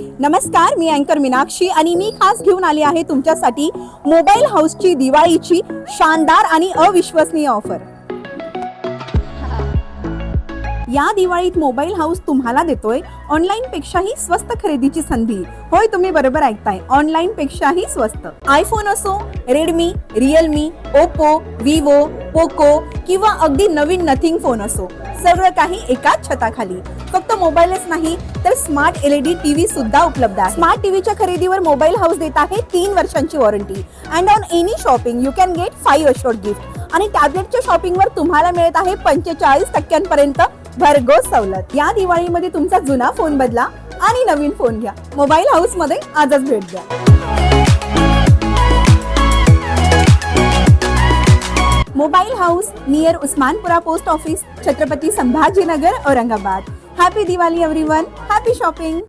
नमस्कार, मी अँकर मीनाक्षी आणि मी खास घेऊन आली आहे तुमच्यासाठी मोबाईल हाऊसची दिवाळीची शानदार आणि अविश्वसनीय ऑफर। या दिवाळीत मोबाईल हाऊस तुम्हाला देतोय ऑनलाईन पेक्षाही स्वस्त खरेदीची संधी। होय, तुम्ही बरोबर ऐकताय, ऑनलाईन पेक्षाही स्वस्त। आयफोन असो, Redmi, Realme, Oppo, Vivo, Poco किंवा अगदी नवीन नथिंग फोन असो, सगळं काही एकाच छताखाली। फक्त मोबाईलच नाही तर स्मार्ट एलईडी टीव्ही सुद्धा उपलब्ध आहे। स्मार्ट टीव्हीच्या खरेदीवर मोबाईल हाऊस देत आहे 3 वर्षांची warranty and on any shopping you can get 5 assured gift. आणि टॅबलेटच्या शॉपिंगवर तुम्हाला मिळत आहे 45% भरघोस सवलत। या दिवाळीमध्ये तुमचा जुना फोन बदला आणि नवीन फोन घ्या। मोबाईल हाऊस मध्ये आजच भेट द्या। Mobile house near Usmanpura post office, Chhatrapati Sambhajinagar, Aurangabad. Happy Diwali everyone, happy shopping.